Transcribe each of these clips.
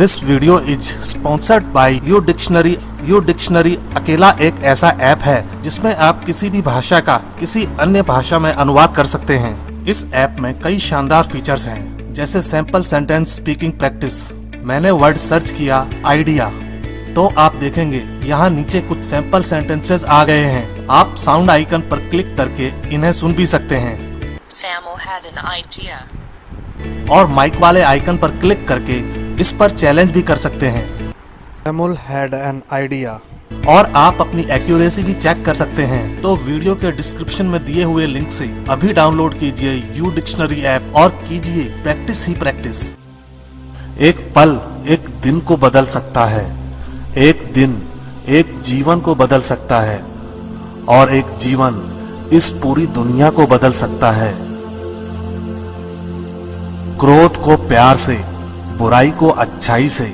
This video is sponsored by U dictionary. U dictionary अकेला एक ऐसा ऐप है जिसमें आप किसी भी भाषा का किसी अन्य भाषा में अनुवाद कर सकते हैं। इस ऐप में कई शानदार फीचर्स हैं, जैसे सैंपल सेंटेंस स्पीकिंग प्रैक्टिस। मैंने वर्ड सर्च किया आइडिया, तो आप देखेंगे यहाँ नीचे कुछ सैंपल सेंटेंसेस आ गए हैं। आप साउंड आइकन पर क्लिक करके इन्हें सुन भी सकते हैं Samuel had an idea. और माइक वाले आइकन पर क्लिक करके इस पर चैलेंज भी कर सकते हैं। Samuel had an idea. और आप अपनी एक्यूरेसी भी चेक कर सकते हैं। तो वीडियो के डिस्क्रिप्शन में दिए हुए लिंक से अभी डाउनलोड कीजिए यू डिक्शनरी ऐप और कीजिए प्रैक्टिस ही प्रैक्टिस। एक पल एक दिन को बदल सकता है, एक दिन एक जीवन को बदल सकता है और एक जीवन इस पूरी दुनिया को बदल सकता है। क्रोध को प्यार से, बुराई को अच्छाई से,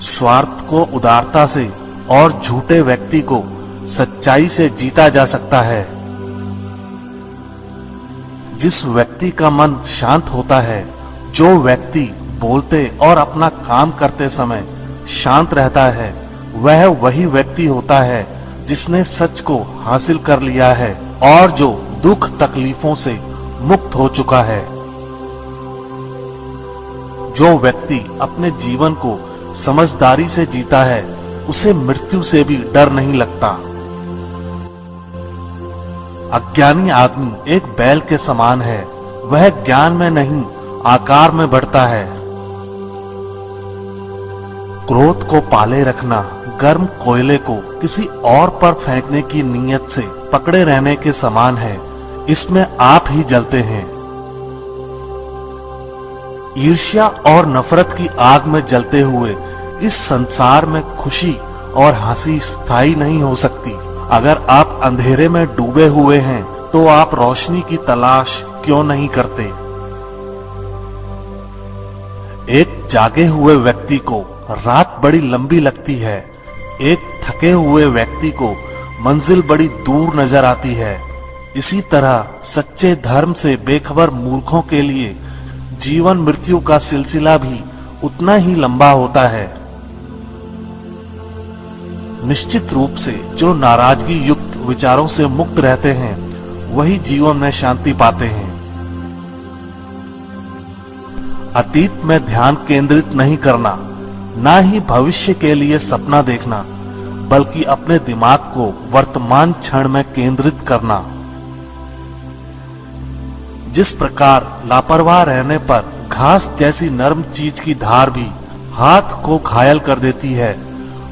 स्वार्थ को उदारता से और झूठे व्यक्ति को सच्चाई से जीता जा सकता है। जिस व्यक्ति का मन शांत होता है, जो व्यक्ति बोलते और अपना काम करते समय शांत रहता है, वह वही व्यक्ति होता है जिसने सच को हासिल कर लिया है और जो दुख तकलीफों से मुक्त हो चुका है। जो व्यक्ति अपने जीवन को समझदारी से जीता है, उसे मृत्यु से भी डर नहीं लगता। अज्ञानी आदमी एक बैल के समान है, वह ज्ञान में नहीं आकार में बढ़ता है। क्रोध को पाले रखना गर्म कोयले को किसी और पर फेंकने की नीयत से पकड़े रहने के समान है। इसमें आप ही जलते हैं। ईर्ष्या और नफरत की आग में जलते हुए इस संसार में खुशी और हंसी स्थायी नहीं हो सकती। अगर आप अंधेरे में डूबे हुए हैं तो आप रोशनी की तलाश क्यों नहीं करते? एक जागे हुए व्यक्ति को रात बड़ी लंबी लगती है, एक थके हुए व्यक्ति को मंजिल बड़ी दूर नजर आती है। इसी तरह सच्चे धर्म से बेखबर मूर्खों के लिए जीवन मृत्यु का सिलसिला भी उतना ही लंबा होता है। निश्चित रूप से जो नाराजगी युक्त विचारों से मुक्त रहते हैं, वही जीवन में शांति पाते हैं। अतीत में ध्यान केंद्रित नहीं करना, ना ही भविष्य के लिए सपना देखना, बल्कि अपने दिमाग को वर्तमान क्षण में केंद्रित करना। जिस प्रकार लापरवाह रहने पर घास जैसी नरम चीज की धार भी हाथ को घायल कर देती है,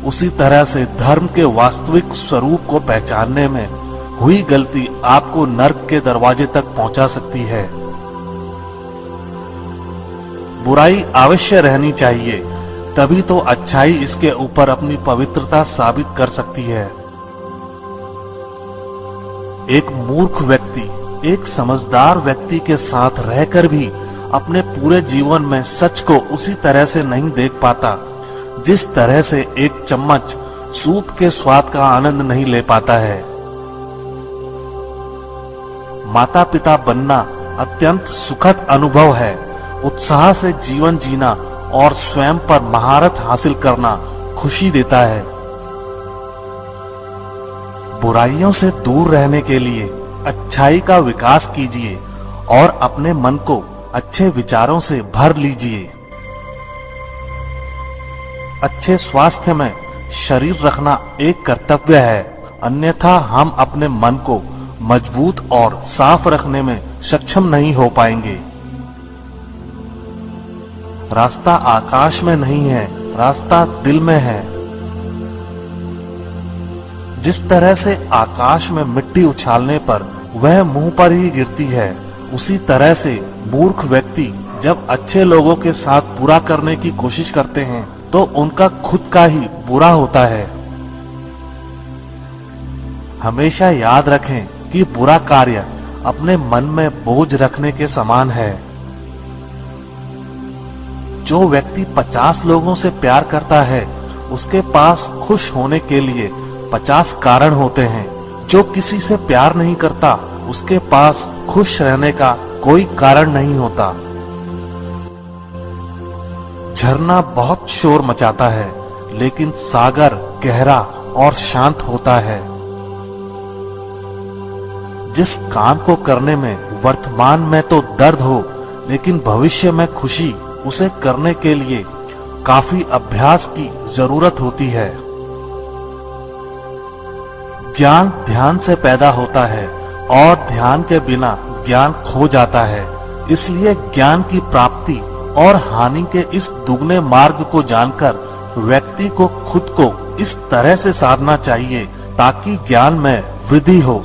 उसी तरह से धर्म के वास्तविक स्वरूप को पहचानने में हुई गलती आपको नर्क के दरवाजे तक पहुंचा सकती है। बुराई अवश्य रहनी चाहिए, तभी तो अच्छाई इसके ऊपर अपनी पवित्रता साबित कर सकती है। एक मूर्ख व्यक्ति एक समझदार व्यक्ति के साथ रहकर भी अपने पूरे जीवन में सच को उसी तरह से नहीं देख पाता, जिस तरह से एक चम्मच सूप के स्वाद का आनंद नहीं ले पाता है। माता पिता बनना अत्यंत सुखद अनुभव है। उत्साह से जीवन जीना और स्वयं पर महारत हासिल करना खुशी देता है। बुराइयों से दूर रहने के लिए अच्छाई का विकास कीजिए और अपने मन को अच्छे विचारों से भर लीजिए। अच्छे स्वास्थ्य में शरीर रखना एक कर्तव्य है, अन्यथा हम अपने मन को मजबूत और साफ रखने में सक्षम नहीं हो पाएंगे। रास्ता आकाश में नहीं है, रास्ता दिल में है। जिस तरह से आकाश में मिट्टी उछालने पर वह मुंह पर ही गिरती है, उसी तरह से मूर्ख व्यक्ति जब अच्छे लोगों के साथ बुरा करने की कोशिश करते हैं तो उनका खुद का ही बुरा होता है। हमेशा याद रखें कि बुरा कार्य अपने मन में बोझ रखने के समान है। जो व्यक्ति 50 लोगों से प्यार करता है, उसके पास खुश होने के लिए 50 कारण होते हैं। जो किसी से प्यार नहीं करता, उसके पास खुश रहने का कोई कारण नहीं होता। झरना बहुत शोर मचाता है, लेकिन सागर गहरा और शांत होता है। जिस काम को करने में वर्तमान में तो दर्द हो, लेकिन भविष्य में खुशी, उसे करने के लिए काफी अभ्यास की जरूरत होती है। ज्ञान ध्यान से पैदा होता है और ध्यान के बिना ज्ञान खो जाता है। इसलिए ज्ञान की प्राप्ति और हानि के इस दुगने मार्ग को जानकर व्यक्ति को खुद को इस तरह से साधना चाहिए ताकि ज्ञान में वृद्धि हो।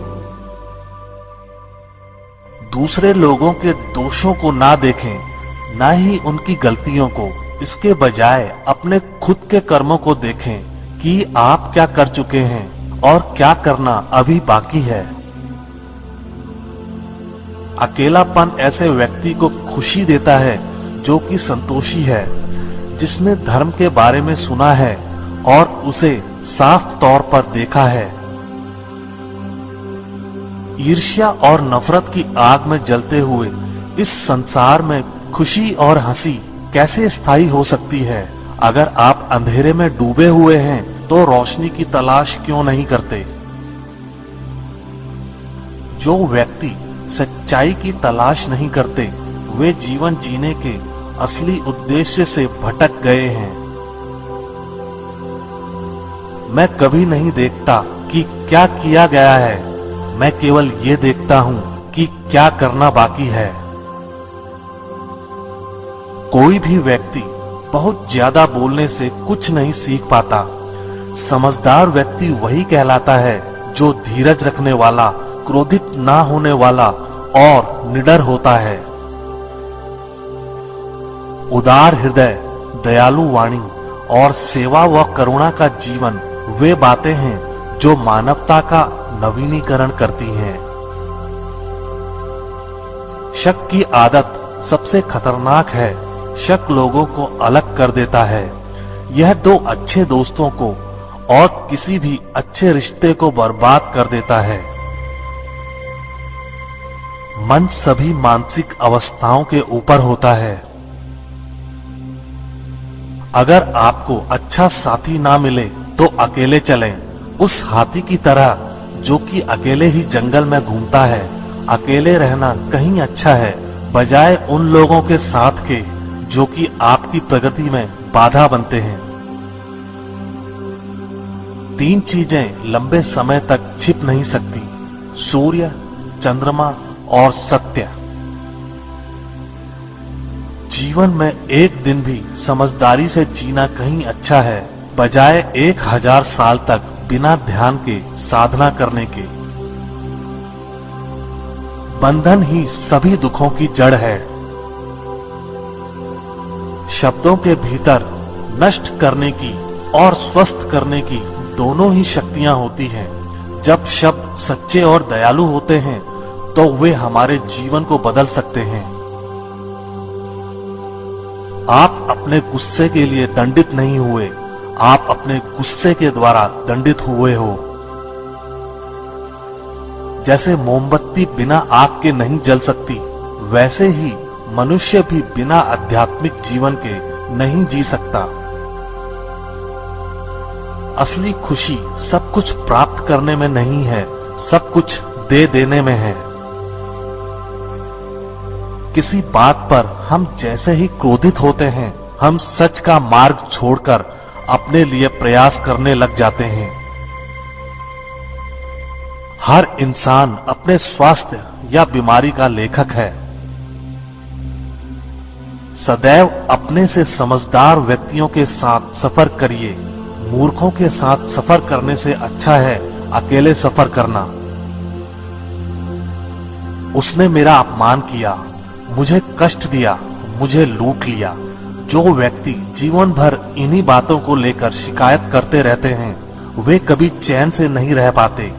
दूसरे लोगों के दोषों को ना देखें, ना ही उनकी गलतियों को। इसके बजाय अपने खुद के कर्मों को देखें कि आप क्या कर चुके हैं और क्या करना अभी बाकी है। अकेलापन ऐसे व्यक्ति को खुशी देता है जो कि संतोषी है, जिसने धर्म के बारे में सुना है और उसे साफ तौर पर देखा है। ईर्ष्या और नफरत की आग में जलते हुए इस संसार में खुशी और हंसी कैसे स्थायी हो सकती है? अगर आप अंधेरे में डूबे हुए हैं तो रोशनी की तलाश क्यों नहीं करते? जो व्यक्ति सच्चाई की तलाश नहीं करते, वे जीवन जीने के असली उद्देश्य से भटक गए हैं। मैं कभी नहीं देखता कि क्या किया गया है, मैं केवल ये देखता हूं कि क्या करना बाकी है। कोई भी व्यक्ति बहुत ज्यादा बोलने से कुछ नहीं सीख पाता। समझदार व्यक्ति वही कहलाता है जो धीरज रखने वाला, क्रोधित ना होने वाला और निडर होता है। उदार हृदय, दयालु वाणी और सेवा व करुणा का जीवन वे बातें हैं जो मानवता का नवीनीकरण करती हैं। शक की आदत सबसे खतरनाक है। शक लोगों को अलग कर देता है। यह दो अच्छे दोस्तों को और किसी भी अच्छे रिश्ते को बर्बाद कर देता है। मन सभी मानसिक अवस्थाओं के ऊपर होता है। अगर आपको अच्छा साथी ना मिले तो अकेले चलें, उस हाथी की तरह जो कि अकेले ही जंगल में घूमता है। अकेले रहना कहीं अच्छा है, बजाय उन लोगों के साथ के जो कि आपकी प्रगति में बाधा बनते हैं। तीन चीजें लंबे समय तक छिप नहीं सकती: सूर्य, चंद्रमा और सत्य। जीवन में एक दिन भी समझदारी से जीना कहीं अच्छा है, बजाय 1000 साल तक बिना ध्यान के साधना करने के। बंधन ही सभी दुखों की जड़ है। शब्दों के भीतर नष्ट करने की और स्वस्थ करने की दोनों ही शक्तियां होती हैं। जब शब्द सच्चे और दयालु होते हैं तो वे हमारे जीवन को बदल सकते हैं। आप अपने गुस्से के लिए दंडित नहीं हुए, आप अपने गुस्से के द्वारा दंडित हुए हो। जैसे मोमबत्ती बिना आग के नहीं जल सकती, वैसे ही मनुष्य भी बिना आध्यात्मिक जीवन के नहीं जी सकता। असली खुशी सब कुछ प्राप्त करने में नहीं है, सब कुछ दे देने में है। किसी बात पर हम जैसे ही क्रोधित होते हैं, हम सच का मार्ग छोड़कर अपने लिए प्रयास करने लग जाते हैं। हर इंसान अपने स्वास्थ्य या बीमारी का लेखक है। सदैव अपने से समझदार व्यक्तियों के साथ सफर करिए। मूर्खों के साथ सफर करने से अच्छा है अकेले सफर करना। उसने मेरा अपमान किया, मुझे कष्ट दिया, मुझे लूट लिया। जो व्यक्ति जीवन भर इन्हीं बातों को लेकर शिकायत करते रहते हैं, वे कभी चैन से नहीं रह पाते।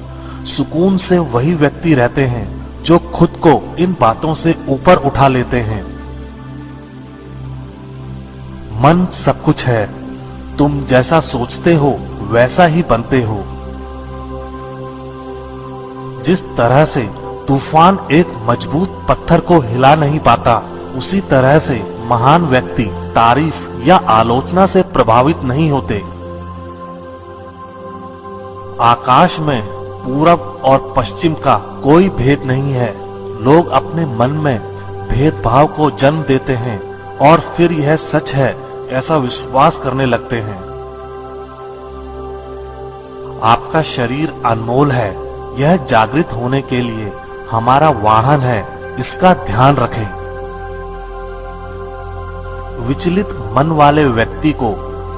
सुकून से वही व्यक्ति रहते हैं जो खुद को इन बातों से ऊपर उठा लेते हैं। मन सब कुछ है, तुम जैसा सोचते हो वैसा ही बनते हो। जिस तरह से तूफान एक मजबूत पत्थर को हिला नहीं पाता, उसी तरह से महान व्यक्ति तारीफ या आलोचना से प्रभावित नहीं होते। आकाश में पूरब और पश्चिम का कोई भेद नहीं है। लोग अपने मन में भेदभाव को जन्म देते हैं और फिर यह सच है ऐसा विश्वास करने लगते हैं। आपका शरीर अनमोल है, यह जागृत होने के लिए हमारा वाहन है, इसका ध्यान रखें। विचलित मन वाले व्यक्ति को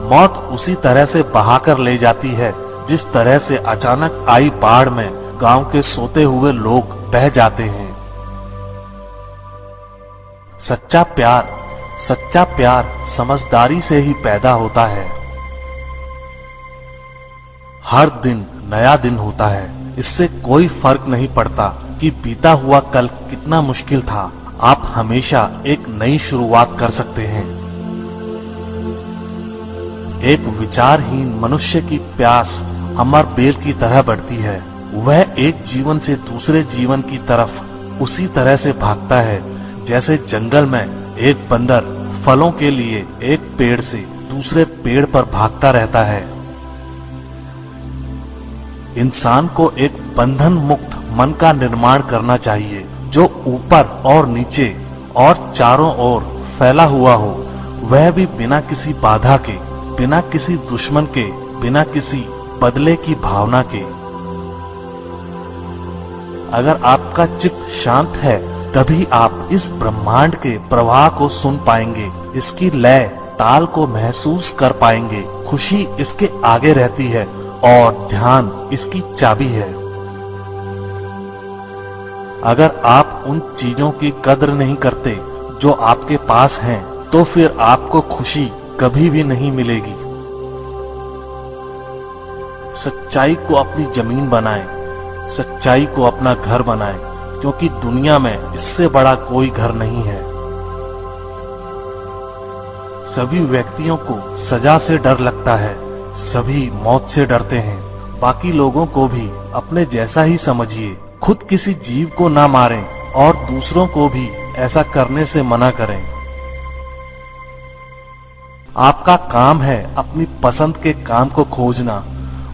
मौत उसी तरह से बहाकर ले जाती है जिस तरह से अचानक आई बाढ़ में गांव के सोते हुए लोग बह जाते हैं। सच्चा प्यार समझदारी से ही पैदा होता है। हर दिन नया दिन होता है, इससे कोई फर्क नहीं पड़ता कि बीता हुआ कल कितना मुश्किल था। आप हमेशा एक नई शुरुआत कर सकते हैं। एक विचारहीन मनुष्य की प्यास अमर बेल की तरह बढ़ती है। वह एक जीवन से दूसरे जीवन की तरफ उसी तरह से भागता है जैसे जंगल में एक बंदर फलों के लिए एक पेड़ से दूसरे पेड़ पर भागता रहता है। इंसान को एक बंधन मुक्त मन का निर्माण करना चाहिए जो ऊपर और नीचे और चारों ओर फैला हुआ हो, वह भी बिना किसी बाधा के, बिना किसी दुश्मन के, बिना किसी बदले की भावना के। अगर आपका चित्त शांत है तभी आप इस ब्रह्मांड के प्रवाह को सुन पाएंगे, इसकी लय ताल को महसूस कर पाएंगे। खुशी इसके आगे रहती है और ध्यान इसकी चाबी है। अगर आप उन चीजों की कद्र नहीं करते जो आपके पास हैं, तो फिर आपको खुशी कभी भी नहीं मिलेगी। सच्चाई को अपनी जमीन बनाएं, सच्चाई को अपना घर बनाएं, क्योंकि दुनिया में इससे बड़ा कोई घर नहीं है। सभी व्यक्तियों को सजा से डर लगता है, सभी मौत से डरते हैं। बाकी लोगों को भी अपने जैसा ही समझिए। खुद किसी जीव को ना मारें और दूसरों को भी ऐसा करने से मना करें। आपका काम है अपनी पसंद के काम को खोजना,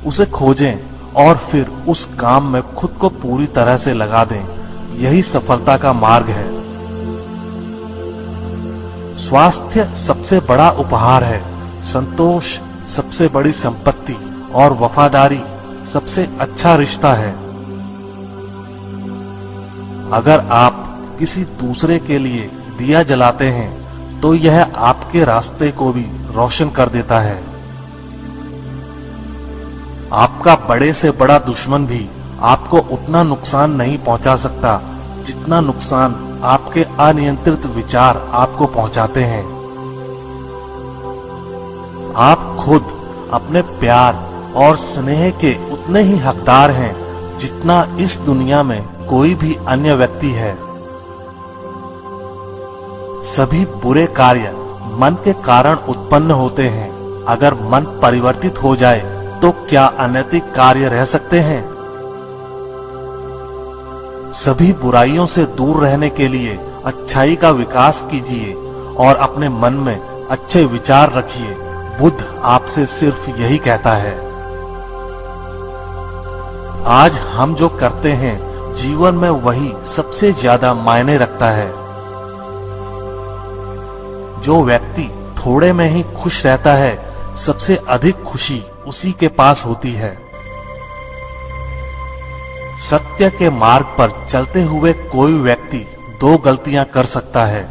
उसे खोजें और फिर उस काम में खुद को पूरी तरह से लगा दें। यही सफलता का मार्ग है। स्वास्थ्य सबसे बड़ा उपहार है, संतोष सबसे बड़ी संपत्ति और वफादारी सबसे अच्छा रिश्ता है। अगर आप किसी दूसरे के लिए दिया जलाते हैं तो यह आपके रास्ते को भी रोशन कर देता है। आपका बड़े से बड़ा दुश्मन भी आपको उतना नुकसान नहीं पहुंचा सकता जितना नुकसान आपके अनियंत्रित विचार आपको पहुंचाते हैं। आप खुद अपने प्यार और स्नेह के उतने ही हकदार हैं जितना इस दुनिया में कोई भी अन्य व्यक्ति है। सभी बुरे कार्य मन के कारण उत्पन्न होते हैं। अगर मन परिवर्तित हो जाए तो क्या अनैतिक कार्य रह सकते हैं? सभी बुराइयों से दूर रहने के लिए अच्छाई का विकास कीजिए और अपने मन में अच्छे विचार रखिए। बुद्ध आपसे सिर्फ यही कहता है। आज हम जो करते हैं जीवन में वही सबसे ज्यादा मायने रखता है। जो व्यक्ति थोड़े में ही खुश रहता है, सबसे अधिक खुशी उसी के पास होती है। सत्य के मार्ग पर चलते हुए कोई व्यक्ति दो गलतियां कर सकता है।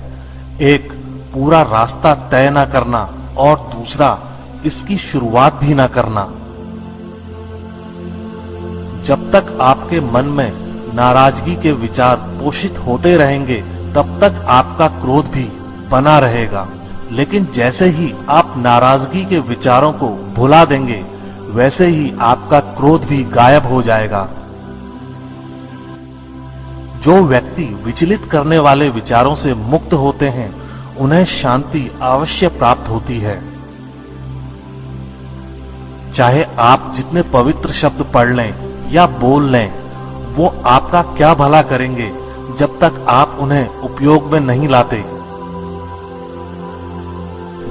एक, पूरा रास्ता तय न करना और दूसरा, इसकी शुरुआत भी न करना। जब तक आपके मन में नाराजगी के विचार पोषित होते रहेंगे तब तक आपका क्रोध भी बना रहेगा। लेकिन जैसे ही आप नाराजगी के विचारों को भुला देंगे वैसे ही आपका क्रोध भी गायब हो जाएगा। जो व्यक्ति विचलित करने वाले विचारों से मुक्त होते हैं उन्हें शांति अवश्य प्राप्त होती है। चाहे आप जितने पवित्र शब्द पढ़ लें या बोल लें, वो आपका क्या भला करेंगे जब तक आप उन्हें उपयोग में नहीं लाते।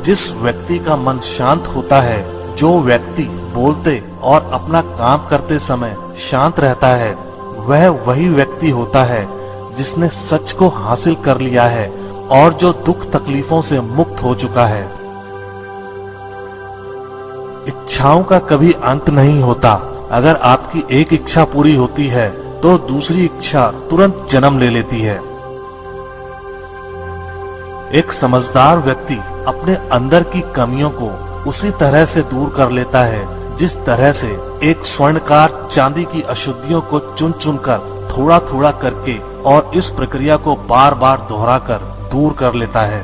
जिस व्यक्ति का मन शांत होता है, जो व्यक्ति बोलते और अपना काम करते समय शांत रहता है, वह वही व्यक्ति होता है जिसने सच को हासिल कर लिया है और जो दुख तकलीफों से मुक्त हो चुका है। इच्छाओं का कभी अंत नहीं होता। अगर आपकी एक इच्छा पूरी होती है तो दूसरी इच्छा तुरंत जन्म ले लेती है। एक समझदार व्यक्ति अपने अंदर की कमियों को उसी तरह से दूर कर लेता है जिस तरह से एक स्वर्णकार चांदी की अशुद्धियों को चुन चुन कर थोड़ा थोड़ा करके और इस प्रक्रिया को बार बार दोहराकर दूर कर लेता है।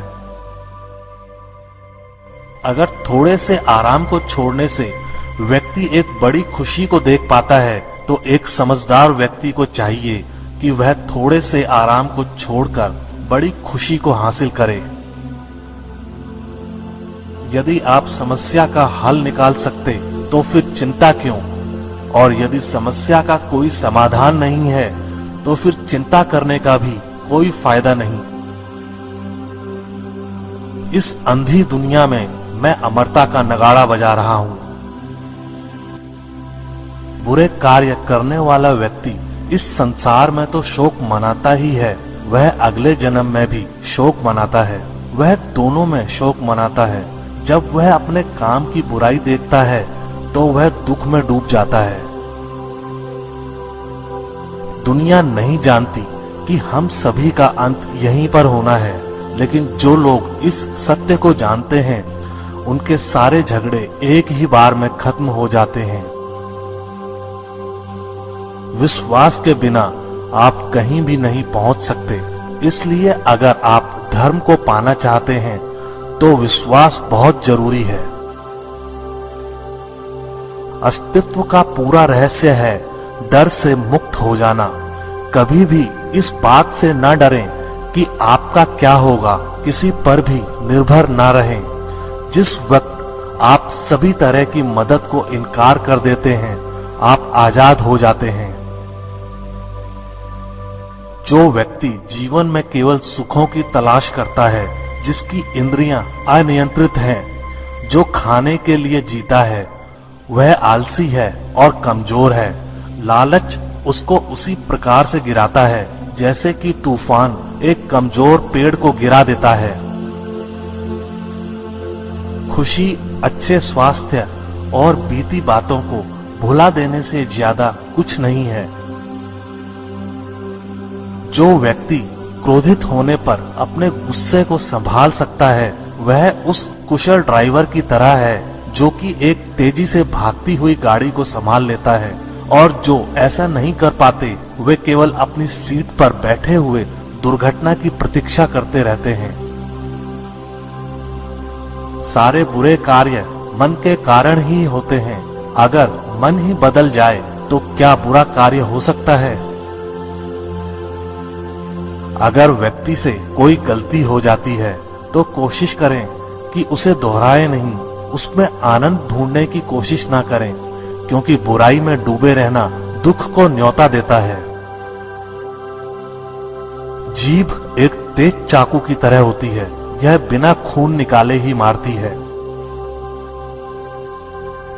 अगर थोड़े से आराम को छोड़ने से व्यक्ति एक बड़ी खुशी को देख पाता है, तो एक समझदार व्यक्ति को चाहिए कि वह थोड़े से आराम को छोड़कर बड़ी खुशी को हासिल करे। यदि आप समस्या का हल निकाल सकते तो फिर चिंता क्यों? और यदि समस्या का कोई समाधान नहीं है तो फिर चिंता करने का भी कोई फायदा नहीं। इस अंधी दुनिया में मैं अमरता का नगाड़ा बजा रहा हूं। बुरे कार्य करने वाला व्यक्ति इस संसार में तो शोक मनाता ही है, वह अगले जन्म में भी शोक मनाता है। वह दोनों में शोक मनाता है। जब वह अपने काम की बुराई देखता है तो वह दुख में डूब जाता है। दुनिया नहीं जानती कि हम सभी का अंत यहीं पर होना है, लेकिन जो लोग इस सत्य को जानते हैं उनके सारे झगड़े एक ही बार में खत्म हो जाते हैं। विश्वास के बिना आप कहीं भी नहीं पहुंच सकते। इसलिए अगर आप धर्म को पाना चाहते हैं तो विश्वास बहुत जरूरी है। अस्तित्व का पूरा रहस्य है डर से मुक्त हो जाना। कभी भी इस बात से न डरें कि आपका क्या होगा, किसी पर भी निर्भर न रहें। जिस वक्त आप सभी तरह की मदद को इनकार कर देते हैं, आप आजाद हो जाते हैं। जो व्यक्ति जीवन में केवल सुखों की तलाश करता है, जिसकी इंद्रियां अनियंत्रित हैं, जो खाने के लिए जीता है, वह आलसी है और कमजोर है। लालच उसको उसी प्रकार से गिराता है जैसे कि तूफान एक कमजोर पेड़ को गिरा देता है। खुशी, अच्छे स्वास्थ्य और बीती बातों को भुला देने से ज्यादा कुछ नहीं है। जो व्यक्ति क्रोधित होने पर अपने गुस्से को संभाल सकता है, वह उस कुशल ड्राइवर की तरह है जो कि एक तेजी से भागती हुई गाड़ी को संभाल लेता है, और जो ऐसा नहीं कर पाते वे केवल अपनी सीट पर बैठे हुए दुर्घटना की प्रतीक्षा करते रहते हैं। सारे बुरे कार्य मन के कारण ही होते हैं। अगर मन ही बदल जाए तो क्या बुरा कार्य हो सकता है? अगर व्यक्ति से कोई गलती हो जाती है तो कोशिश करें कि उसे दोहराए नहीं, उसमें आनंद ढूंढने की कोशिश ना करें, क्योंकि बुराई में डूबे रहना दुख को न्योता देता है। जीभ एक तेज चाकू की तरह होती है, यह बिना खून निकाले ही मारती है।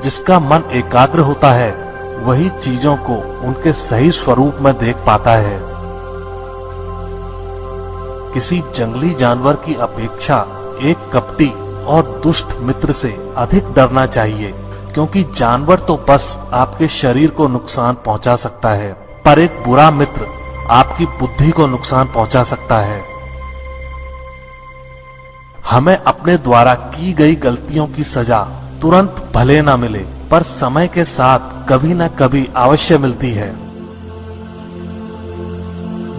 जिसका मन एकाग्र होता है वही चीजों को उनके सही स्वरूप में देख पाता है। किसी जंगली जानवर की अपेक्षा एक कपटी और दुष्ट मित्र से अधिक डरना चाहिए, क्योंकि जानवर तो बस आपके शरीर को नुकसान पहुंचा सकता है, पर एक बुरा मित्र आपकी बुद्धि को नुकसान पहुंचा सकता है। हमें अपने द्वारा की गई गलतियों की सजा तुरंत भले ना मिले, पर समय के साथ कभी न कभी अवश्य मिलती है।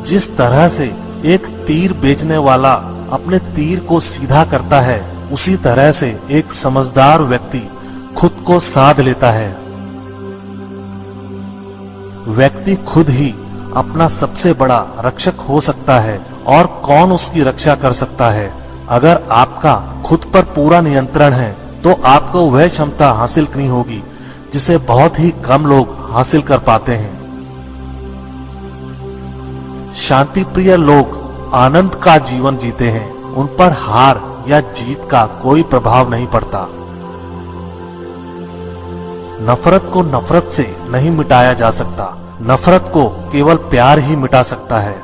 जिस तरह से एक तीर बेचने वाला अपने तीर को सीधा करता है, उसी तरह से एक समझदार व्यक्ति खुद को साध लेता है। व्यक्ति खुद ही अपना सबसे बड़ा रक्षक हो सकता है, और कौन उसकी रक्षा कर सकता है? अगर आपका खुद पर पूरा नियंत्रण है तो आपको वह क्षमता हासिल करनी होगी जिसे बहुत ही कम लोग हासिल कर पाते हैं। शांति प्रिय लोग आनंद का जीवन जीते हैं, उन पर हार या जीत का कोई प्रभाव नहीं पड़ता। नफरत को नफरत से नहीं मिटाया जा सकता, नफरत को केवल प्यार ही मिटा सकता है।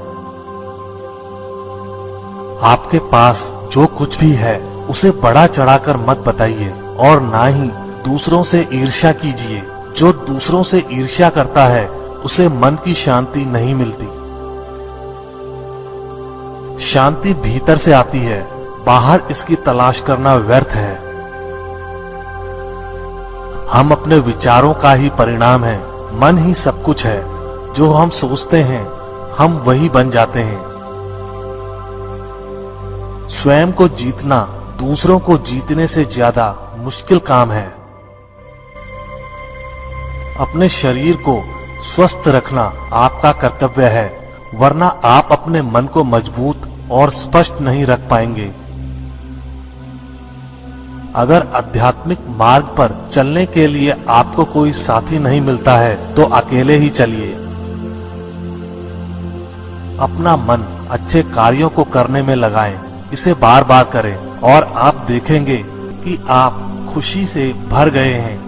आपके पास जो कुछ भी है उसे बढ़ा चढ़ाकर मत बताइए और ना ही दूसरों से ईर्ष्या कीजिए। जो दूसरों से ईर्ष्या करता है उसे मन की शांति नहीं मिलती। शांति भीतर से आती है, बाहर इसकी तलाश करना व्यर्थ है। हम अपने विचारों का ही परिणाम है। मन ही सब कुछ है। जो हम सोचते हैं हम वही बन जाते हैं। स्वयं को जीतना दूसरों को जीतने से ज्यादा मुश्किल काम है। अपने शरीर को स्वस्थ रखना आपका कर्तव्य है, वरना आप अपने मन को मजबूत और स्पष्ट नहीं रख पाएंगे। अगर आध्यात्मिक मार्ग पर चलने के लिए आपको कोई साथी नहीं मिलता है तो अकेले ही चलिए। अपना मन अच्छे कार्यों को करने में लगाएं, इसे बार बार करें और आप देखेंगे कि आप खुशी से भर गए हैं।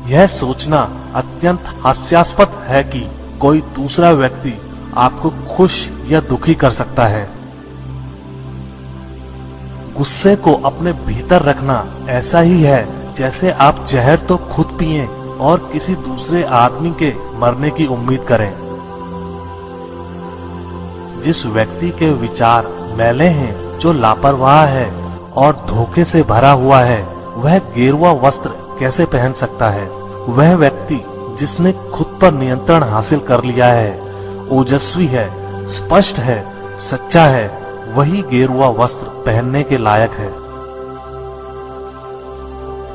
यह सोचना अत्यंत हास्यास्पद है कि कोई दूसरा व्यक्ति आपको खुश या दुखी कर सकता है। गुस्से को अपने भीतर रखना ऐसा ही है जैसे आप जहर तो खुद पिएं और किसी दूसरे आदमी के मरने की उम्मीद करें। जिस व्यक्ति के विचार मैले हैं, जो लापरवाह है और धोखे से भरा हुआ है, वह गेरुआ वस्त्र कैसे पहन सकता है? वह व्यक्ति जिसने खुद पर नियंत्रण हासिल कर लिया है, ओजस्वी है, स्पष्ट है, सच्चा है, वही गेरुआ वस्त्र पहनने के लायक है।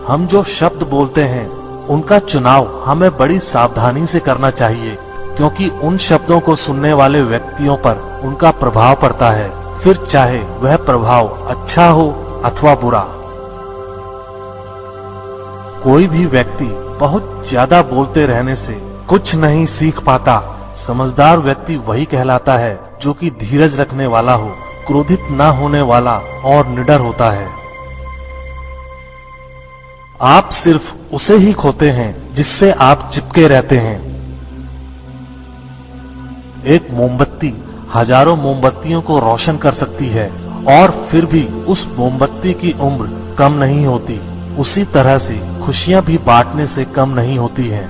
हम जो शब्द बोलते हैं उनका चुनाव हमें बड़ी सावधानी से करना चाहिए, क्योंकि उन शब्दों को सुनने वाले व्यक्तियों पर उनका प्रभाव पड़ता है, फिर चाहे वह प्रभाव अच्छा हो अथवा बुरा। कोई भी व्यक्ति बहुत ज्यादा बोलते रहने से कुछ नहीं सीख पाता। समझदार व्यक्ति वही कहलाता है जो कि धीरज रखने वाला हो, क्रोधित न होने वाला और निडर होता है। आप सिर्फ उसे ही खोते हैं जिससे आप चिपके रहते हैं। एक मोमबत्ती हजारों मोमबत्तियों को रोशन कर सकती है और फिर भी उस मोमबत्ती की उम्र कम नहीं होती। उसी तरह से खुशियां भी बांटने से कम नहीं होती हैं।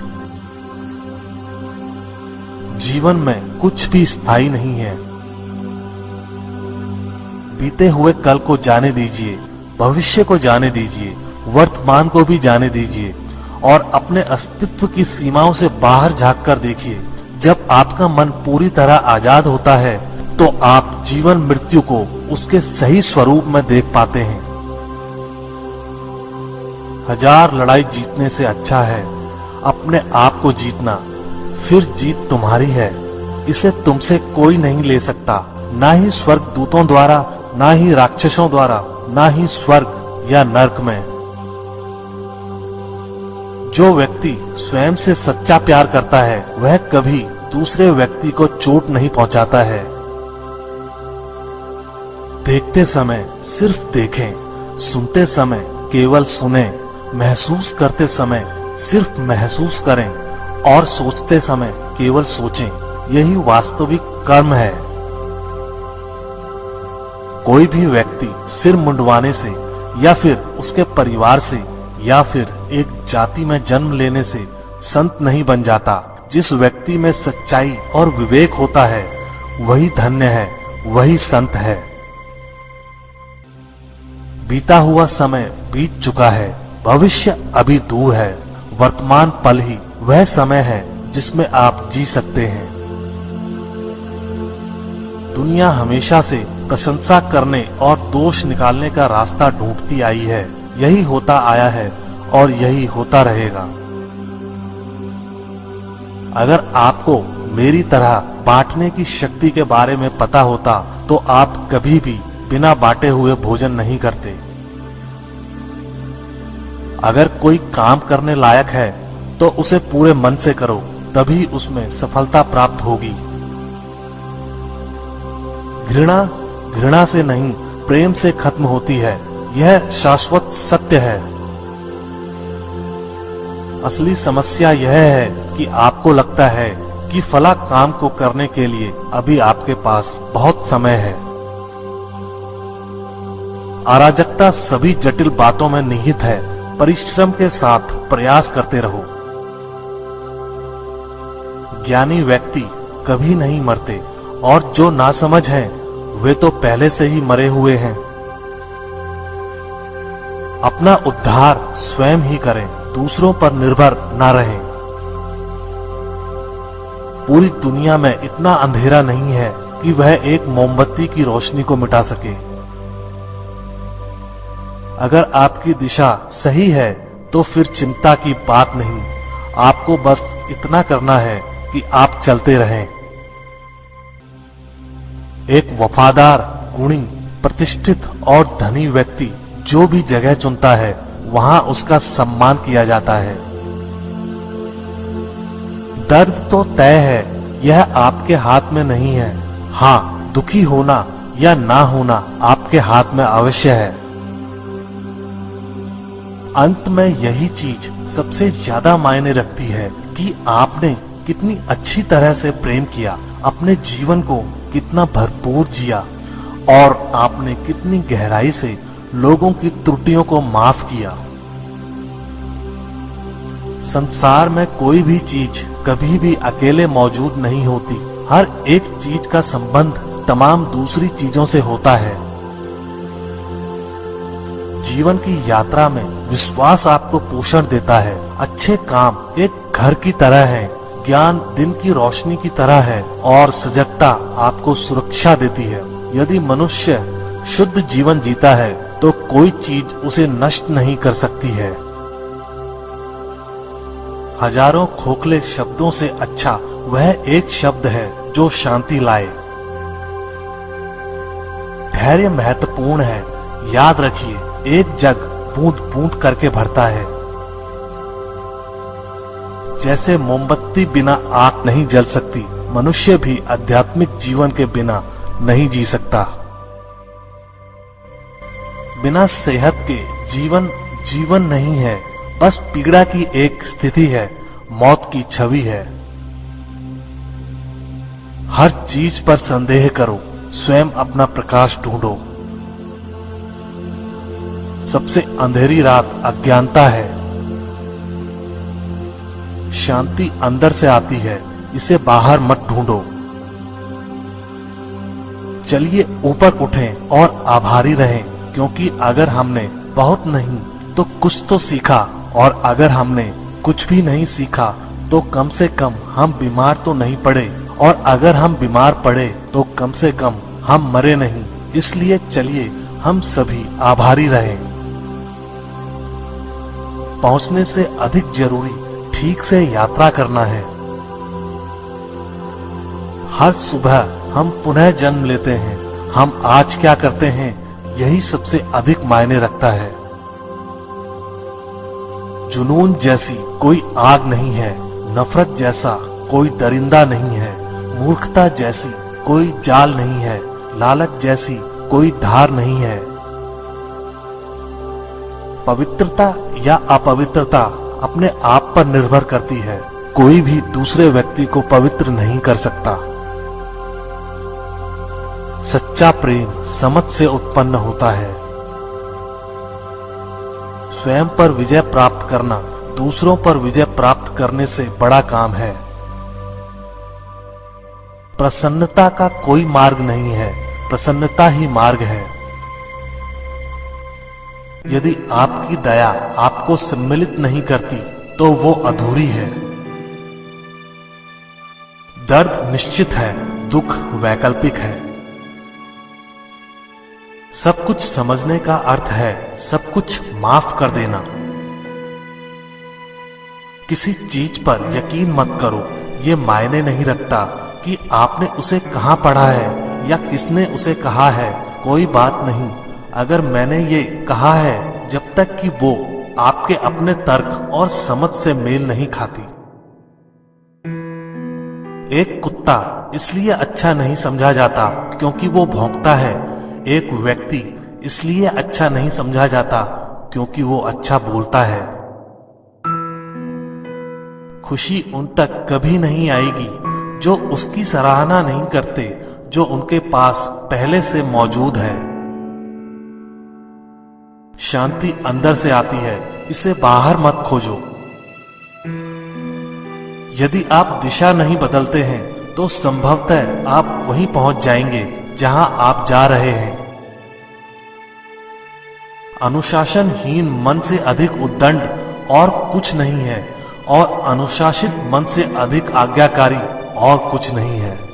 जीवन में कुछ भी स्थायी नहीं है। बीते हुए कल को जाने दीजिए, भविष्य को जाने दीजिए, वर्तमान को भी जाने दीजिए और अपने अस्तित्व की सीमाओं से बाहर झांक कर देखिए। जब आपका मन पूरी तरह आजाद होता है तो आप जीवन मृत्यु को उसके सही स्वरूप में देख पाते हैं। 1000 लड़ाई जीतने से अच्छा है अपने आप को जीतना, फिर जीत तुम्हारी है। इसे तुमसे कोई नहीं ले सकता, ना ही स्वर्ग दूतों द्वारा, ना ही राक्षसों द्वारा, ना ही स्वर्ग या नरक में। जो व्यक्ति स्वयं से सच्चा प्यार करता है वह कभी दूसरे व्यक्ति को चोट नहीं पहुंचाता है। देखते समय सिर्फ देखें, सुनते समय केवल सुनें, महसूस करते समय सिर्फ महसूस करें और सोचते समय केवल सोचें। यही वास्तविक कर्म है। कोई भी व्यक्ति सिर मुंडवाने से या फिर उसके परिवार से या फिर एक जाति में जन्म लेने से संत नहीं बन जाता। जिस व्यक्ति में सच्चाई और विवेक होता है वही धन्य है, वही संत है। बीता हुआ समय बीत चुका है, भविष्य अभी दूर है। वर्तमान पल ही वह समय है जिसमें आप जी सकते हैं। दुनिया हमेशा से प्रशंसा करने और दोष निकालने का रास्ता ढूंढती आई है। यही होता आया है और यही होता रहेगा। अगर आपको मेरी तरह बांटने की शक्ति के बारे में पता होता तो आप कभी भी बिना बांटे हुए भोजन नहीं करते। अगर कोई काम करने लायक है तो उसे पूरे मन से करो, तभी उसमें सफलता प्राप्त होगी। घृणा घृणा से नहीं, प्रेम से खत्म होती है। यह शाश्वत सत्य है। असली समस्या यह है कि आपको लगता है कि फला काम को करने के लिए अभी आपके पास बहुत समय है। अराजकता सभी जटिल बातों में निहित है। परिश्रम के साथ प्रयास करते रहो। ज्ञानी व्यक्ति कभी नहीं मरते और जो नासमझ हैं वे तो पहले से ही मरे हुए हैं। अपना उद्धार स्वयं ही करें, दूसरों पर निर्भर ना रहें। पूरी दुनिया में इतना अंधेरा नहीं है कि वह एक मोमबत्ती की रोशनी को मिटा सके। अगर आपकी दिशा सही है तो फिर चिंता की बात नहीं। आपको बस इतना करना है कि आप चलते रहें। एक वफादार, गुणी, प्रतिष्ठित और धनी व्यक्ति जो भी जगह चुनता है वहां उसका सम्मान किया जाता है। दर्द तो तय है, यह आपके हाथ में नहीं है। हाँ, दुखी होना या ना होना आपके हाथ में अवश्य है। अंत में यही चीज सबसे ज्यादा मायने रखती है कि आपने कितनी अच्छी तरह से प्रेम किया, अपने जीवन को कितना भरपूर जिया और आपने कितनी गहराई से लोगों की त्रुटियों को माफ किया। संसार में कोई भी चीज कभी भी अकेले मौजूद नहीं होती। हर एक चीज का संबंध तमाम दूसरी चीजों से होता है। जीवन की यात्रा में विश्वास आपको पोषण देता है। अच्छे काम एक घर की तरह है, ज्ञान दिन की रोशनी की तरह है और सजगता आपको सुरक्षा देती है। यदि मनुष्य शुद्ध जीवन जीता है तो कोई चीज उसे नष्ट नहीं कर सकती है। हजारों खोखले शब्दों से अच्छा वह एक शब्द है जो शांति लाए। धैर्य महत्वपूर्ण है। याद रखिए, एक जग बूंद बूंद करके भरता है। जैसे मोमबत्ती बिना आग नहीं जल सकती, मनुष्य भी आध्यात्मिक जीवन के बिना नहीं जी सकता। बिना सेहत के जीवन जीवन नहीं है, बस पीड़ा की एक स्थिति है, मौत की छवि है। हर चीज पर संदेह करो, स्वयं अपना प्रकाश ढूंढो। सबसे अंधेरी रात अज्ञानता है। शांति अंदर से आती है, इसे बाहर मत ढूंढो। चलिए ऊपर उठें और आभारी रहें, क्योंकि अगर हमने बहुत नहीं तो कुछ तो सीखा, और अगर हमने कुछ भी नहीं सीखा तो कम से कम हम बीमार तो नहीं पड़े, और अगर हम बीमार पड़े तो कम से कम हम मरे नहीं। इसलिए चलिए हम सभी आभारी रहें। पहुंचने से अधिक जरूरी ठीक से यात्रा करना है। हर सुबह हम पुनः जन्म लेते हैं। हम आज क्या करते हैं यही सबसे अधिक मायने रखता है। जुनून जैसी कोई आग नहीं है, नफरत जैसा कोई दरिंदा नहीं है, मूर्खता जैसी कोई जाल नहीं है, लालच जैसी कोई धार नहीं है। पवित्रता या अपवित्रता अपने आप पर निर्भर करती है। कोई भी दूसरे व्यक्ति को पवित्र नहीं कर सकता। सच्चा प्रेम समझ से उत्पन्न होता है। स्वयं पर विजय प्राप्त करना दूसरों पर विजय प्राप्त करने से बड़ा काम है। प्रसन्नता का कोई मार्ग नहीं है, प्रसन्नता ही मार्ग है। यदि आपकी दया आपको सम्मिलित नहीं करती तो वो अधूरी है। दर्द निश्चित है, दुख वैकल्पिक है। सब कुछ समझने का अर्थ है सब कुछ माफ कर देना। किसी चीज पर यकीन मत करो। ये मायने नहीं रखता कि आपने उसे कहां पढ़ा है या किसने उसे कहा है। कोई बात नहीं अगर मैंने ये कहा है, जब तक कि वो आपके अपने तर्क और समझ से मेल नहीं खाती। एक कुत्ता इसलिए अच्छा नहीं समझा जाता क्योंकि वो भौंकता है। एक व्यक्ति इसलिए अच्छा नहीं समझा जाता क्योंकि वो अच्छा बोलता है। खुशी उन तक कभी नहीं आएगी जो उसकी सराहना नहीं करते जो उनके पास पहले से मौजूद है। शांति अंदर से आती है, इसे बाहर मत खोजो। यदि आप दिशा नहीं बदलते हैं तो संभवतः आप वहीं पहुंच जाएंगे जहां आप जा रहे हैं। अनुशासनहीन मन से अधिक उद्दंड और कुछ नहीं है और अनुशासित मन से अधिक आज्ञाकारी और कुछ नहीं है।